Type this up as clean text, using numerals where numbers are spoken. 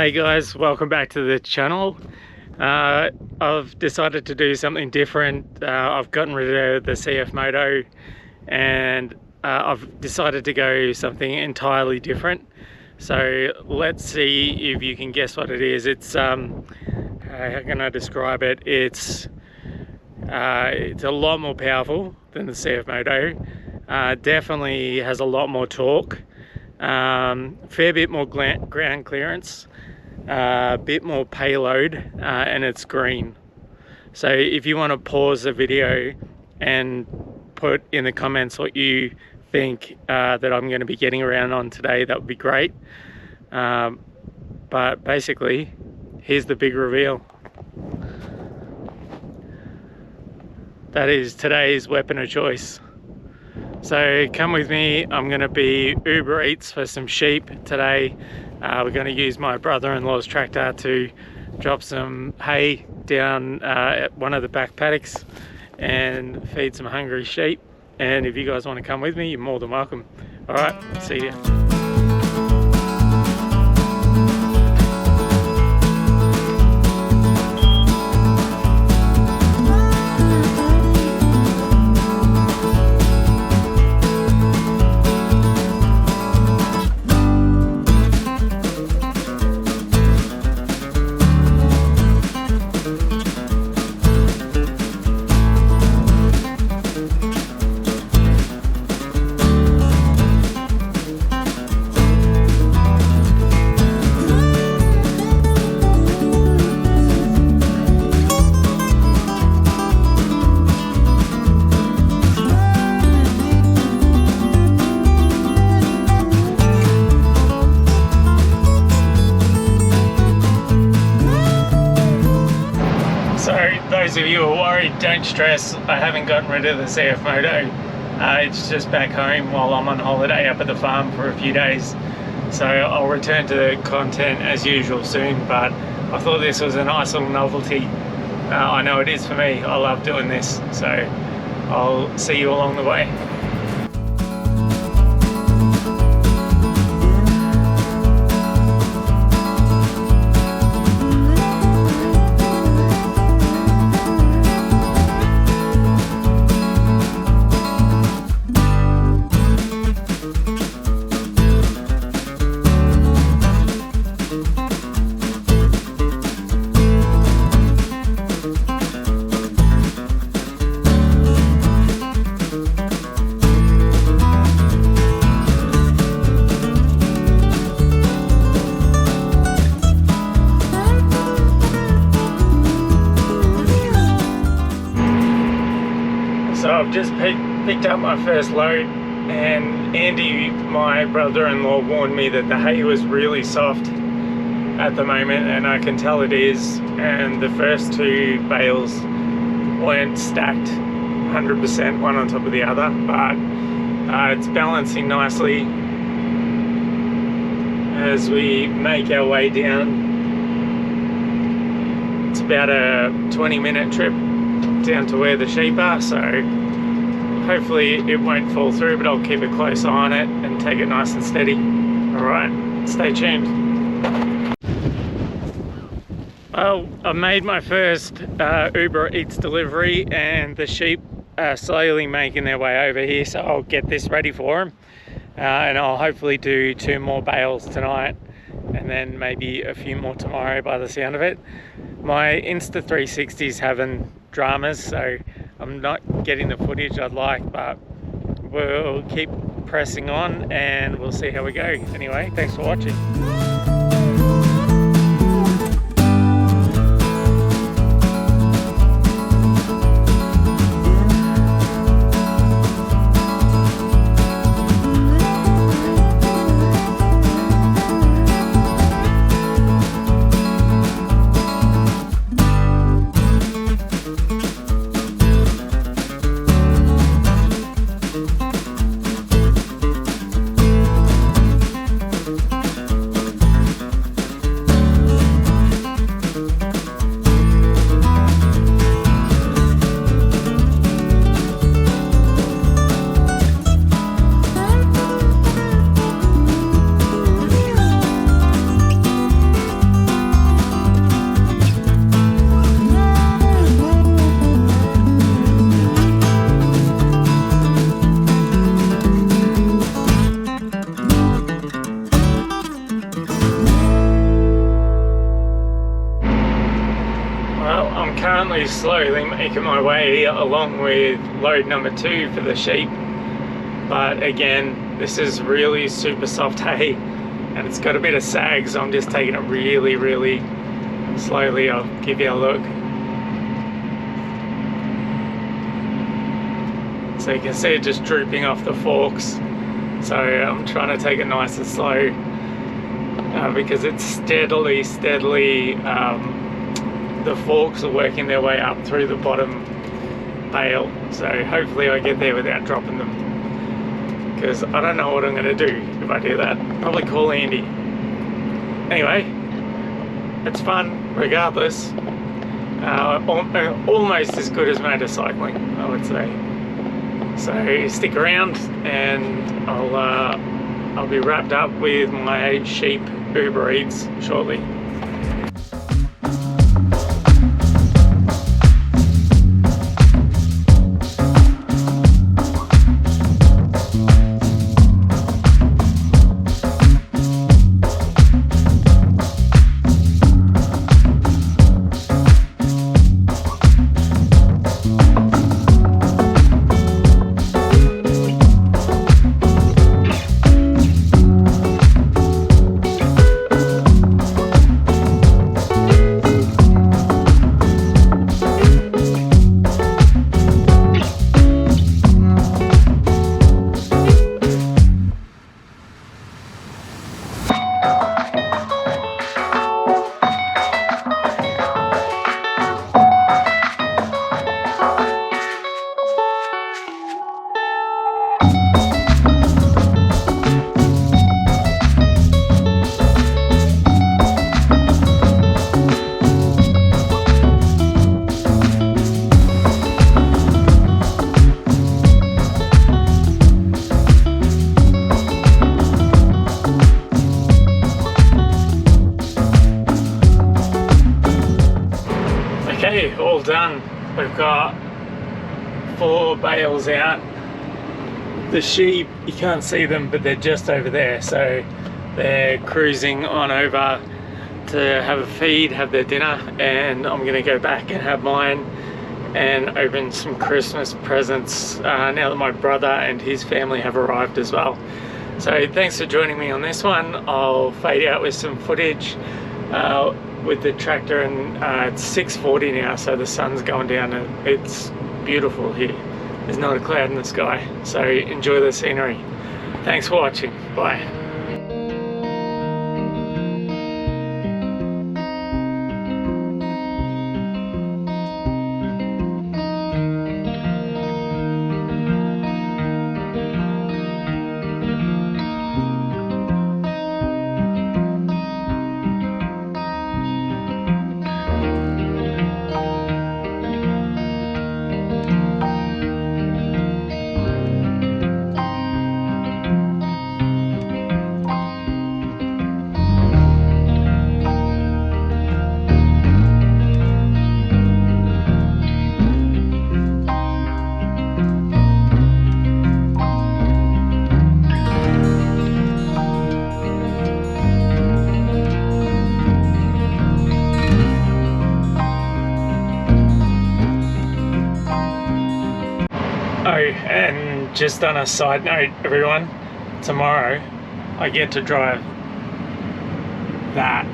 Hey guys, welcome back to the channel. I've decided to do something different. I've gotten rid of the CFMOTO and I've decided to go something entirely different. So let's see if you can guess what it is. It's how can I describe it? It's a lot more powerful than the CFMOTO. Definitely has a lot more torque. Fair bit more ground clearance, a bit more payload, and it's green. So if you want to pause the video and put in the comments what you think that I'm going to be getting around on today, that would be great. But basically, here's the big reveal. That is today's weapon of choice. So come with me, I'm going to be Uber Eats for some sheep today. We're going to use my brother-in-law's tractor to drop some hay down at one of the back paddocks and feed some hungry sheep. And if you guys want to come with me, you're more than welcome. Alright, see ya. Those of you who are worried, don't stress. I haven't gotten rid of the CFMOTO. It's just back home while I'm on holiday up at the farm for a few days. So I'll return to content as usual soon, but I thought this was a nice little novelty. I know it is for me. I love doing this. So I'll see you along the way. So I've just picked up my first load, and Andy, my brother-in-law, warned me that the hay was really soft at the moment, and I can tell it is. And the first two bales weren't stacked 100% one on top of the other, but it's balancing nicely as we make our way down. It's about a 20-minute trip down to where the sheep are, so hopefully it won't fall through, but I'll keep a close eye on it and take it nice and steady. Alright, stay tuned. Well, I've made my first Uber Eats delivery and the sheep are slowly making their way over here, so I'll get this ready for them. And I'll hopefully do 2 more bales tonight and then maybe a few more tomorrow by the sound of it. My Insta360's having dramas, so I'm not getting the footage I'd like, but we'll keep pressing on and we'll see how we go. Anyway, thanks for watching. slowly making my way along with load number 2 for the sheep. But again, this is really super soft hay and it's got a bit of sag, so I'm just taking it really, really slowly. I'll give you a look. So you can see it just drooping off the forks. So I'm trying to take it nice and slow because it's steadily, the forks are working their way up through the bottom bale. So hopefully I get there without dropping them, because I don't know what I'm going to do if I do that. Probably call Andy. Anyway, it's fun regardless. Almost as good as motorcycling, I would say. So stick around and I'll be wrapped up with my sheep Uber Eats shortly. Okay, all done. We've got 4 bales out. The sheep, you can't see them, but they're just over there, so they're cruising on over to have a feed, have their dinner, and I'm gonna go back and have mine and open some Christmas presents now that my brother and his family have arrived as well. So thanks for joining me on this one. I'll fade out with some footage with the tractor, and it's 6:40 now, so the sun's going down and it's beautiful here. There's not a cloud in the sky, so enjoy the scenery. Thanks for watching. Bye. Oh, and just on a side note, everyone, tomorrow I get to drive that.